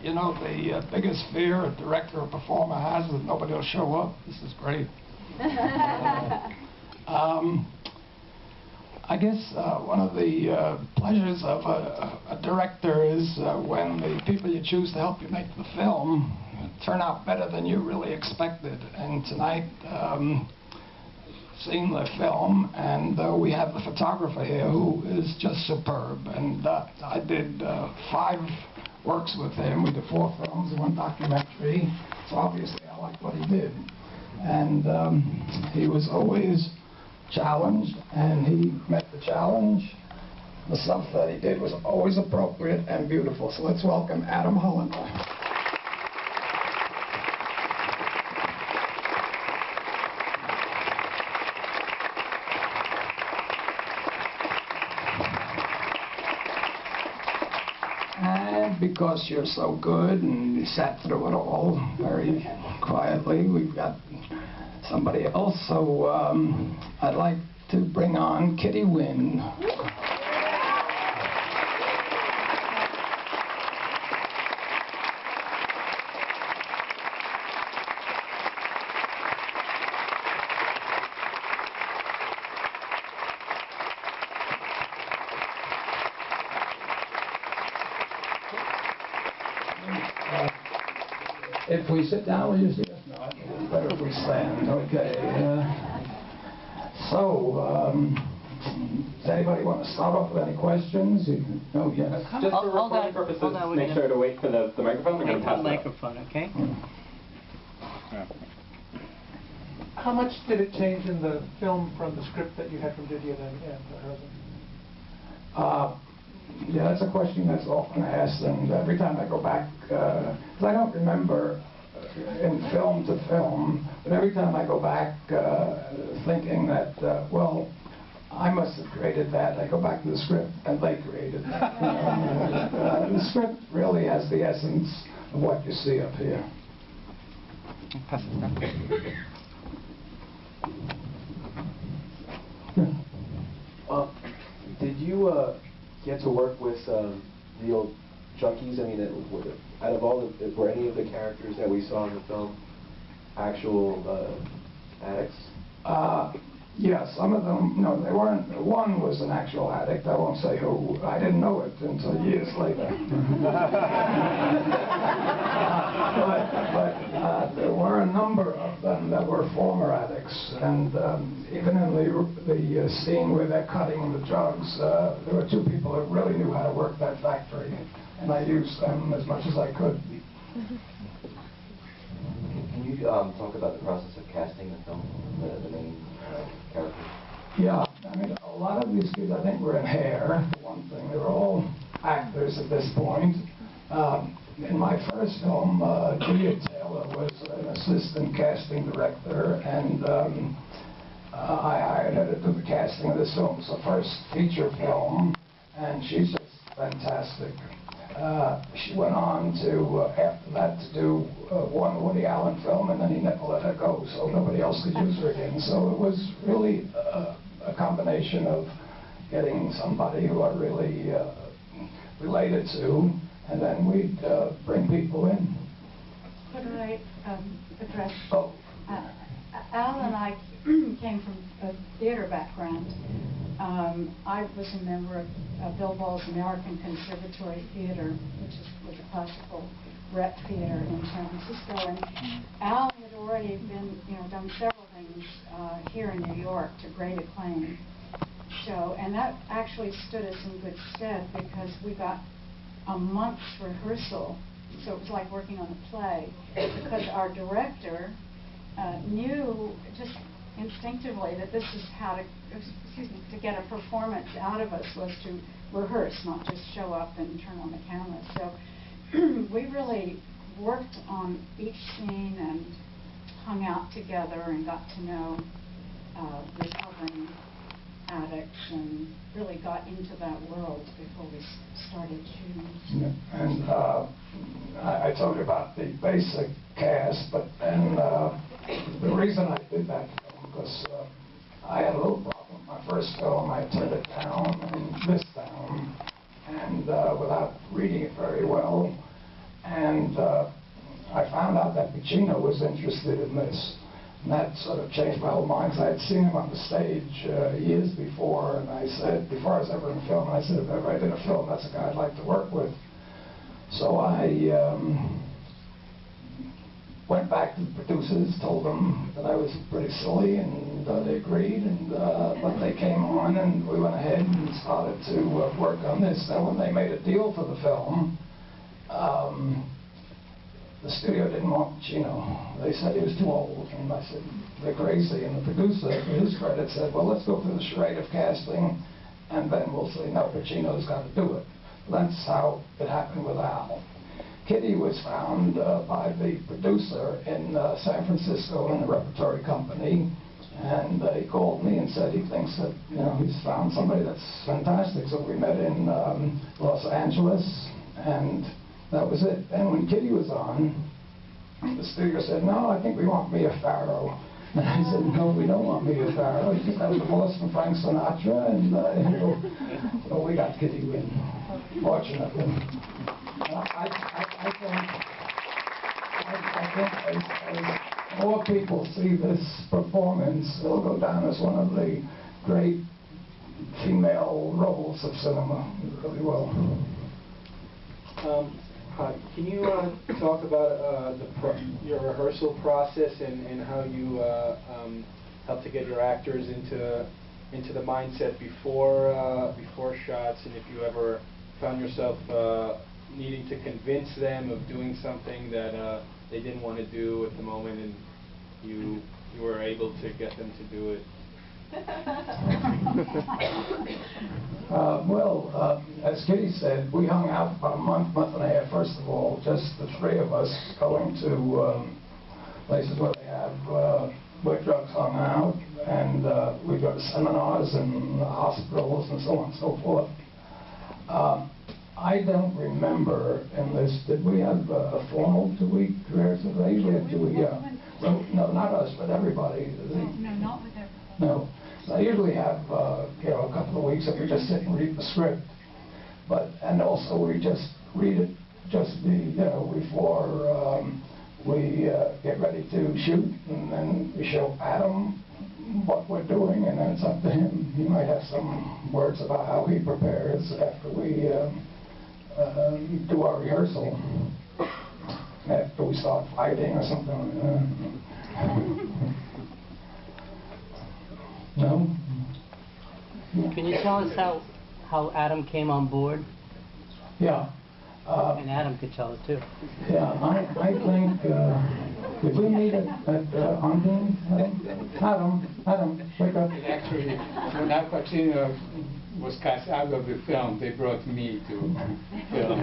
you know, the biggest fear a director or performer has is that nobody will show up. This is great. I guess one of the pleasures of a director is when the people you choose to help you make the film turn out better than you really expected. And tonight, seeing the film, and we have the photographer here who is just superb. And I did 5 works with him. We did 4 films and 1 documentary. So obviously I liked what he did. And he was always challenged, and he met the challenge. The stuff that he did was always appropriate and beautiful. So let's welcome Adam Holender. And because you're so good and you sat through it all very quietly, we've got somebody else. So I'd like to bring on Kitty Winn. If we sit down, will you see us? No, I think it's better if we stand. Okay. Does anybody want to start off with any questions? Oh, yes. Just for recording purposes, make sure to wait for the microphone. We're going to pass the microphone, okay? How much did it change in the film from the script that you had from Vivian and Herzog? Yeah, that's a question that's often asked, and every time I go back, because I don't remember in film to film, but every time I go back thinking that, well, I must have created that, I go back to the script, and they created that. The script really has the essence of what you see up here. Did you get to work with real junkies? I mean, out of all were any of the characters that we saw in the film actual addicts? Yeah, some of them, no, they weren't. One was an actual addict. I won't say who. I didn't know it until years later. but there were a number of them that were former addicts. And even in the scene where they're cutting the drugs, there were 2 people that really knew how to work that factory. And I used them as much as I could. Can you talk about the process of casting the film, the main characters? Yeah, I mean, a lot of these kids I think were in hair, for one thing. They were all actors at this point. In my first film, Julia Taylor was an assistant casting director, and I hired her to do the casting of this film. It's the first feature film, and she's just fantastic. She went on to, after that, to do one Woody Allen film, and then he never let her go, so nobody else could use her again. So it was really a combination of getting somebody who I really related to, and then we'd bring people in. Could I address? Oh. Al and I came from a theater background. I was a member of Bill Ball's American Conservatory Theater, which was a classical rep theater in San Francisco. And Al had already been, done several things here in New York to great acclaim. So, and that actually stood us in good stead because we got a month's rehearsal. So it was like working on a play because our director knew just instinctively that this is how to get a performance out of us was to rehearse, not just show up and turn on the camera. So we really worked on each scene and hung out together and got to know recovering addicts and really got into that world before we started shooting. Yeah, and I told you about the basic cast, but then the reason I did that because I had a little problem. My first film, I turned it down and this down, and without reading it very well. And I found out that Pacino was interested in this. And that sort of changed my whole mind, because I had seen him on the stage years before, and I said, before I was ever in a film, I said, if ever I did a film, that's a guy I'd like to work with. So I went back to the producers, told them that I was pretty silly, and they agreed, and but they came on, and we went ahead and started to work on this. Then when they made a deal for the film, the studio didn't want Pacino. They said he was too old, and I said, they're crazy. And the producer, to his credit, said, well, let's go through the charade of casting, and then we'll say, no, Pacino's got to do it. That's how it happened with Al. Kitty was found by the producer in San Francisco in the repertory company, and he called me and said he thinks that, you know, he's found somebody that's fantastic. So we met in Los Angeles, and that was it. And when Kitty was on, the studio said, no, I think we want Mia Farrow. And I said, no, we don't want Mia Farrow. She just got a divorce from Frank Sinatra, and so we got Kitty Winn, fortunately. I think as more people see this performance, it'll go down as one of the great female roles of cinema. It really will. Can you talk about your rehearsal process and how you help to get your actors into the mindset before shots, and if you ever found yourself needing to convince them of doing something that they didn't want to do at the moment, and you were able to get them to do it? As Kitty said, we hung out about a month and a half, first of all, just the three of us going to places where they have where drugs hung out, and we go to seminars and hospitals and so on and so forth. I don't remember in this, did we have a formal 2-week rehearsal? They usually have 2 weeks, yeah. No, not us, but everybody. No, not with everybody. No. So I usually have, you know, a couple of weeks that we just sit and read the script. And also we just read it before we get ready to shoot, and then we show Adam what we're doing, and then it's up to him. He might have some words about how he prepares after we do our rehearsal, after we start fighting or something like that. No? Can you tell us how Adam came on board? Yeah. And Adam could tell it too. Yeah, I think, did we meet at Undine? Adam, wake up. Actually, when Al Pacino was cast out of the film, they brought me to film.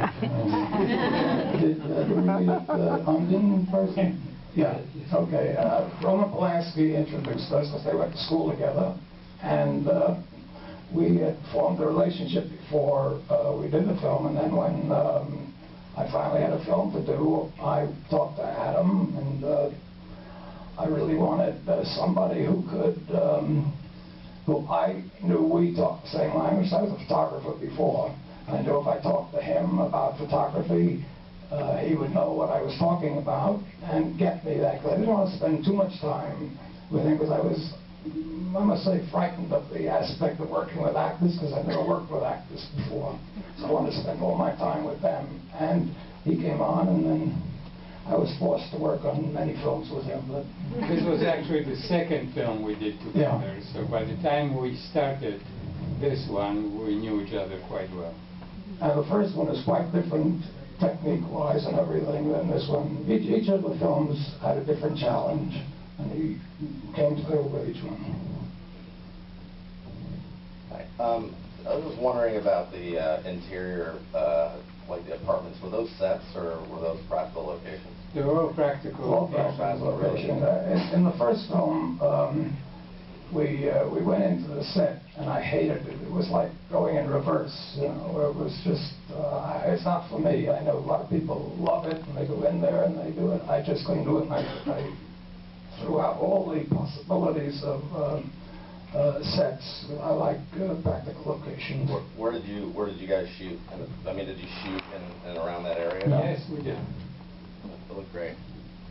Did we meet at Undine in person? Yeah, okay. Roman Polanski introduced us because they went to school together, and we had formed a relationship before we did the film, and then when I finally had a film to do, I talked to Adam, and I really wanted somebody who could, who I knew we talked the same language. I was a photographer before. I knew if I talked to him about photography, he would know what I was talking about and get me that. Because I didn't want to spend too much time with him, because I was, I must say, frightened of the aspect of working with actors, because I've never worked with actors before. So I wanted to spend all my time with them. And he came on, and then I was forced to work on many films with him. But this was actually the second film we did together. Yeah. So by the time we started this one, we knew each other quite well. And the first one is quite different technique-wise and everything than this one. Each of the films had a different challenge, and he came through with each one. Hi. I was just wondering about the interior, like the apartments. Were those sets or were those practical locations? They were all practical. All practical locations. In the first film, we went into the set, and I hated it. It was like going in reverse, you know. It was just, it's not for me. I know a lot of people love it, and they go in there and they do it. I just couldn't do it, and I threw out all the possibilities of sets. I like practical locations. Where did you guys shoot? I mean, did you shoot in and around that area? straight up? Yes, we did. It looked great.